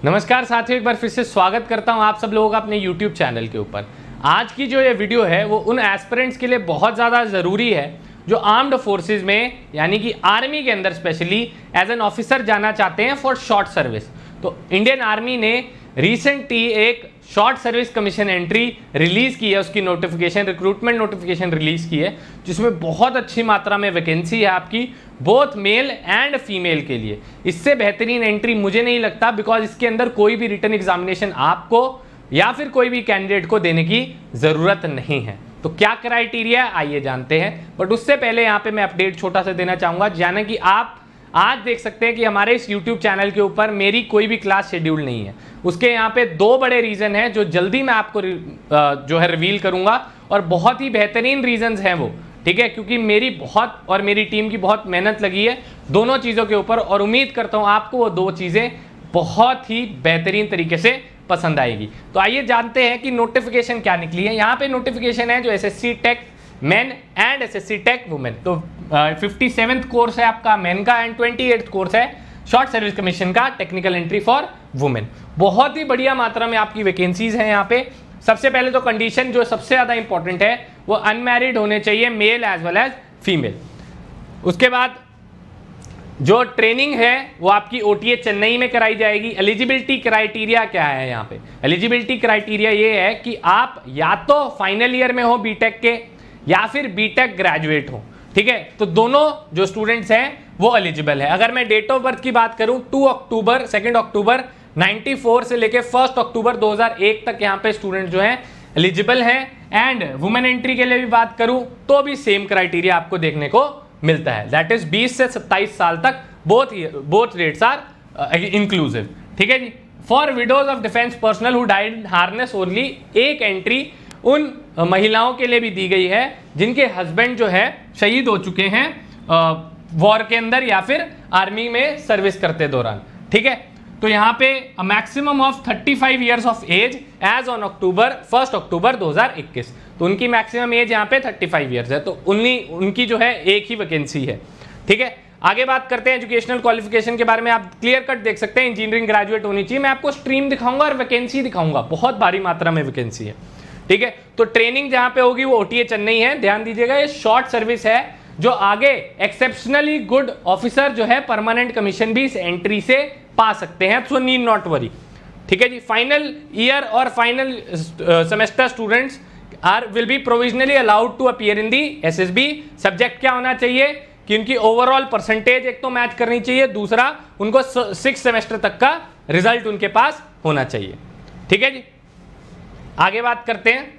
नमस्कार साथियों, एक बार फिर से स्वागत करता हूं आप सब लोगों का अपने YouTube चैनल के ऊपर। आज की जो ये वीडियो है वो उन एस्पिरेंट्स के लिए बहुत ज़्यादा ज़रूरी है जो आर्म्ड फोर्सेस में यानी कि आर्मी के अंदर स्पेशली एज एन ऑफिसर जाना चाहते हैं फॉर शॉर्ट सर्विस। तो इंडियन आर्मी ने रिसेंटली एक short service commission entry release की है, उसकी नोटिफिकेशन, रिक्रूटमेंट नोटिफिकेशन रिलीज की है, जिसमें बहुत अच्छी मात्रा में वैकेंसी है आपकी बोथ मेल एंड फीमेल के लिए। इससे बेहतरीन एंट्री मुझे नहीं लगता, बिकॉज इसके अंदर कोई भी रिटन एग्जामिनेशन आपको या फिर कोई भी कैंडिडेट को देने की जरूरत नहीं है। तो क्या क्राइटेरिया आइए जानते हैं, बट उससे पहले यहाँ पे मैं अपडेट छोटा सा देना चाहूंगा। जाने कि आप आज देख सकते हैं कि हमारे इस YouTube चैनल के ऊपर मेरी कोई भी क्लास शेड्यूल नहीं है। उसके यहाँ पे दो बड़े रीज़न हैं जो जल्दी मैं आपको जो है रिवील करूँगा, और बहुत ही बेहतरीन रीजंस हैं वो, ठीक है, क्योंकि मेरी बहुत और मेरी टीम की बहुत मेहनत लगी है दोनों चीज़ों के ऊपर, और उम्मीद करता हूँ आपको वो दो चीज़ें बहुत ही बेहतरीन तरीके से पसंद आएगी। तो आइए जानते हैं कि नोटिफिकेशन क्या निकली है। यहाँ पे नोटिफिकेशन है जो SSC tech men and SSC tech women. तो 57th कोर्स है आपका मेन का एंड 28th कोर्स है शॉर्ट सर्विस कमीशन का टेक्निकल एंट्री फॉर वुमेन। बहुत ही बढ़िया मात्रा में आपकी वैकेंसीज हैं यहाँ पे। सबसे पहले तो कंडीशन जो सबसे ज़्यादा इंपॉर्टेंट है वो अनमैरिड होने चाहिए, male as well as female. उसके बाद जो ट्रेनिंग है वो आपकी OTA चेन्नई में कराई जाएगी। एलिजिबिलिटी क्राइटेरिया क्या है यहाँ पे? एलिजिबिलिटी क्राइटेरिया ये है कि आप या तो फाइनल ईयर में हो बीटेक के या फिर बीटेक ग्रेजुएट हो, ठीक है। तो दोनों जो स्टूडेंट्स हैं वो एलिजिबल है। अगर मैं डेट ऑफ बर्थ की बात करूं 2 अक्टूबर 94 से लेके 1 अक्टूबर 2001 तक यहाँ पे स्टूडेंट जो हैं एलिजिबल हैं। एंड वुमेन एंट्री के लिए भी बात करूं तो भी सेम क्राइटेरिया आपको देखने को मिलता है, दैट इज 20 से 27 साल तक बोथ रेट्स आर इंक्लूसिव, ठीक है जी। For widows of defence personnel who died harness only, एक एंट्री उन महिलाओं के लिए भी दी गई है जिनके हस्बैंड जो है शहीद हो चुके हैं वॉर के अंदर या फिर आर्मी में सर्विस करते दौरान, ठीक है। तो यहाँ पे maximum of 35 years of age age on 1 October 2021। तो उनकी मैक्सिमम एज यहाँ पे 35 ईयर्स है। तो उनकी जो है एक ही वैकेंसी है, ठीक है। आगे बात करते हैं एजुकेशनल क्वालिफिकेशन के बारे में। आप क्लियर कट देख सकते हैं इंजीनियरिंग ग्रेजुएट होनी चाहिए। मैं आपको स्ट्रीम दिखाऊंगा और वैकेंसी दिखाऊंगा, बहुत भारी मात्रा में वैकेंसी है, ठीक है। तो ट्रेनिंग जहां पे होगी वो OTA चेन्नई है। ध्यान दीजिएगा, ये शॉर्ट सर्विस है जो आगे एक्सेप्शनली गुड ऑफिसर जो है परमानेंट कमीशन भी इस एंट्री से पा सकते हैं, सो नीड नॉट वरी, ठीक है जी। फाइनल ईयर और final semester students will be provisionally allowed to appear in the SSB। Subject क्या होना चाहिए कि उनकी ओवरऑल परसेंटेज एक तो मैच करनी चाहिए, दूसरा उनको 6 सेमेस्टर तक का रिजल्ट उनके पास होना चाहिए, ठीक है जी। आगे बात करते हैं,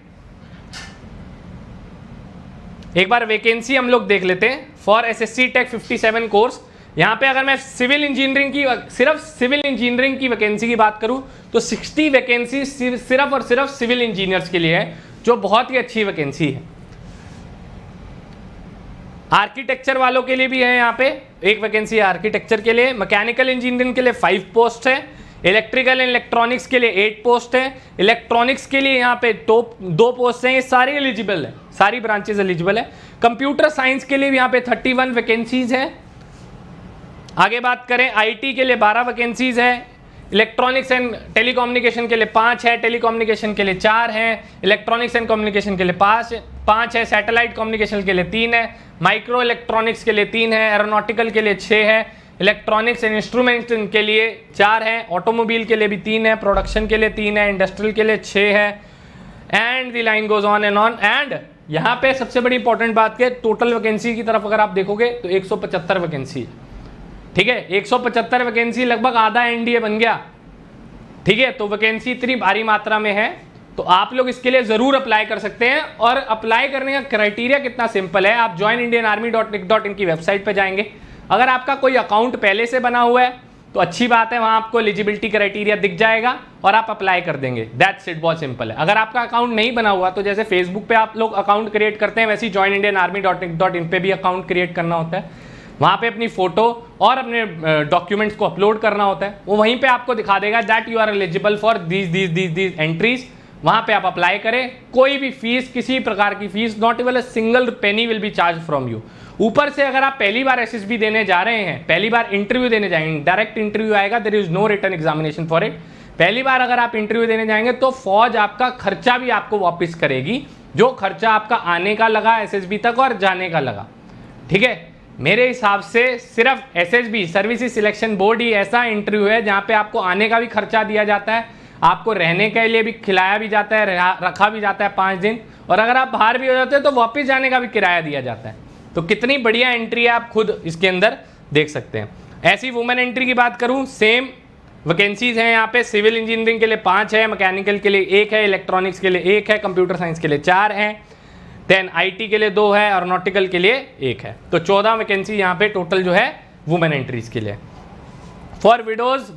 एक बार वैकेंसी हम लोग देख लेते हैं फॉर SSC टेक 57 कोर्स। यहाँ पे अगर मैं सिविल इंजीनियरिंग की, सिर्फ सिविल इंजीनियरिंग की वैकेंसी की बात करूँ तो 60 वैकेंसी सिर्फ और सिर्फ सिविल इंजीनियर्स के लिए है, जो बहुत ही अच्छी वैकेंसी है। आर्किटेक्चर वालों के लिए भी है यहाँ पे एक वैकेंसी है आर्किटेक्चर के लिए। मैकेनिकल इंजीनियरिंग के लिए 5 पोस्ट है। इलेक्ट्रिकल एंड इलेक्ट्रॉनिक्स के लिए 8 पोस्ट है। इलेक्ट्रॉनिक्स के लिए यहाँ पे 2 पोस्ट हैं। ये सारी एलिजिबल है, सारी ब्रांचेस एलिजिबल है। कंप्यूटर साइंस के लिए भी यहाँ पे 31 वैकेंसीज है। आगे बात करें IT के लिए 12 वैकेंसीज है। इलेक्ट्रॉनिक्स एंड टेलीकम्युनिकेशन के लिए 5 है, टेलीकम्युनिकेशन के लिए 4 हैं, इलेक्ट्रॉनिक्स एंड कम्युनिकेशन के लिए 5 है, सैटेलाइट कम्युनिकेशन के लिए 3 है, माइक्रो इलेक्ट्रॉनिक्स के लिए 3 है, एरोनॉटिकल के लिए 6 है, इलेक्ट्रॉनिक्स एंड इंस्ट्रूमेंट्स के लिए 4 है, ऑटोमोबाइल के लिए भी 3 है, प्रोडक्शन के लिए 3 है, इंडस्ट्रियल के लिए 6 है, and the line goes on and on. And यहाँ पे सबसे बड़ी इंपॉर्टेंट बात के टोटल वैकेंसी की तरफ अगर आप देखोगे तो 175 वैकेंसी है, ठीक है। 175 वैकेंसी, लगभग आधा NDA बन गया, ठीक है। तो वैकेंसी इतनी भारी मात्रा में है तो आप लोग इसके लिए जरूर अप्लाई कर सकते हैं। और अप्लाई करने का क्राइटेरिया कितना सिंपल है, आप joinindianarmy.nic.in की वेबसाइट पे जाएंगे। अगर आपका कोई अकाउंट पहले से बना हुआ है तो अच्छी बात है, वहां आपको एलिजिबिलिटी क्राइटेरिया दिख जाएगा और आप अप्लाई कर देंगे, दैट्स इट, बहुत सिंपल है। अगर आपका अकाउंट नहीं बना हुआ तो जैसे फेसबुक पे आप लोग अकाउंट क्रिएट करते हैं, वैसे ही joinindianarmy.nic.in पे भी अकाउंट क्रिएट करना होता है। वहाँ पे अपनी फोटो और अपने डॉक्यूमेंट्स को अपलोड करना होता है। वो वहीं पे आपको दिखा देगा that you are eligible for these entries. वहाँ पे आप अप्लाई करें। कोई भी फीस, किसी प्रकार की fees, not even a single penny will be charge from you. ऊपर से अगर आप पहली बार एसएसबी देने जा रहे हैं, पहली बार इंटरव्यू देने जाएंगे, डायरेक्ट इंटरव्यू आएगा, there is no written examination for it. पहली बार अगर आप इंटरव्यू देने जाएंगे तो फौज आपका खर्चा भी आपको वापस करेगी, जो खर्चा आपका आने का लगा एसएसबी तक और जाने का लगा। ठीक है, मेरे हिसाब से सिर्फ एसएसबी सर्विसेज सिलेक्शन बोर्ड ही ऐसा इंटरव्यू है जहां पे आपको आने का भी खर्चा दिया जाता है, आपको रहने के लिए भी खिलाया भी जाता है, रखा भी जाता है 5 दिन, और अगर आप बाहर भी हो जाते हैं तो वापस जाने का भी किराया दिया जाता है। तो कितनी बढ़िया एंट्री है, आप खुद इसके अंदर देख सकते हैं। ऐसी वुमेन एंट्री की बात करूं, सेम वैकेंसीज हैं यहाँ पे। सिविल इंजीनियरिंग के लिए 5 है, मैकेनिकल के लिए 1 है, इलेक्ट्रॉनिक्स के लिए 1 है, कंप्यूटर साइंस के लिए 4 है, देन आईटी के लिए 2 है, और नॉटिकल के लिए 1 है। तो 14 वैकेंसी यहाँ पे टोटल जो है वुमेन एंट्रीज के लिए। For widows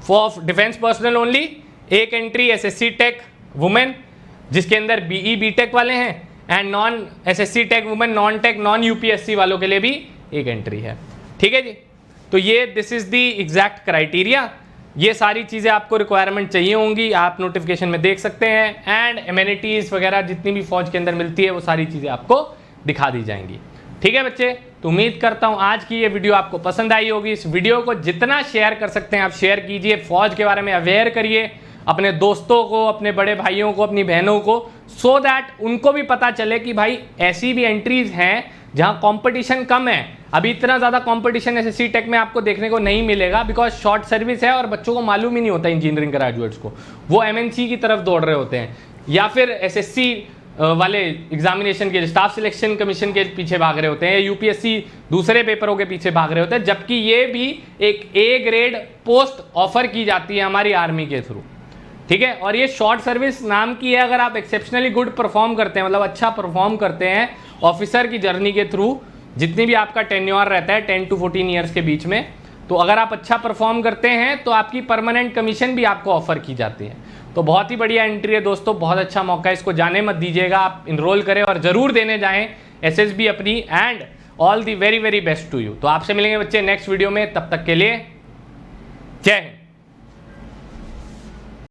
for defence personnel only 1 entry SSC tech women, जिसके अंदर बीई बीटेक वाले हैं, and non SSC tech women, non tech non UPSC वालों के लिए भी 1 एंट्री है। ठीक है जी, तो ये this is the exact criteria. ये सारी चीज़ें आपको रिक्वायरमेंट चाहिए होंगी, आप नोटिफिकेशन में देख सकते हैं, एंड एमेनिटीज़ वगैरह जितनी भी फौज के अंदर मिलती है वो सारी चीज़ें आपको दिखा दी जाएंगी। ठीक है बच्चे, तो उम्मीद करता हूँ आज की ये वीडियो आपको पसंद आई होगी। इस वीडियो को जितना शेयर कर सकते हैं आप शेयर कीजिए, फौज के बारे में अवेयर करिए अपने दोस्तों को, अपने बड़े भाइयों को, अपनी बहनों को, सो दैट उनको भी पता चले कि भाई ऐसी भी एंट्रीज हैं जहां कंपटीशन कम है। अभी इतना ज़्यादा कंपटीशन एसएससी टेक में आपको देखने को नहीं मिलेगा, बिकॉज शॉर्ट सर्विस है और बच्चों को मालूम ही नहीं होता इंजीनियरिंग ग्रेजुएट्स को, वो एमएनसी की तरफ दौड़ रहे होते हैं या फिर एसएससी वाले एग्जामिनेशन के स्टाफ सिलेक्शन कमीशन के पीछे भाग रहे होते हैं, यूपीएससी दूसरे पेपरों के पीछे भाग रहे होते हैं, जबकि ये भी एक ए ग्रेड पोस्ट ऑफर की जाती है हमारी आर्मी के थ्रू। ठीक है, और ये शॉर्ट सर्विस नाम की है। अगर आप एक्सेप्शनली गुड परफॉर्म करते हैं, मतलब अच्छा परफॉर्म करते हैं ऑफिसर की जर्नी के थ्रू, जितनी भी आपका टेन्योर रहता है 10 to 14 ईयर्स के बीच में, तो अगर आप अच्छा परफॉर्म करते हैं तो आपकी परमानेंट कमीशन भी आपको ऑफर की जाती है। तो बहुत ही बढ़िया एंट्री है दोस्तों, बहुत अच्छा मौका है, इसको जाने मत दीजिएगा, आप इनरोल करें और ज़रूर देने जाएं एसएसबी अपनी, and all the very very best to you. तो आपसे मिलेंगे बच्चे नेक्स्ट वीडियो में, तब तक के लिए जय हिंद।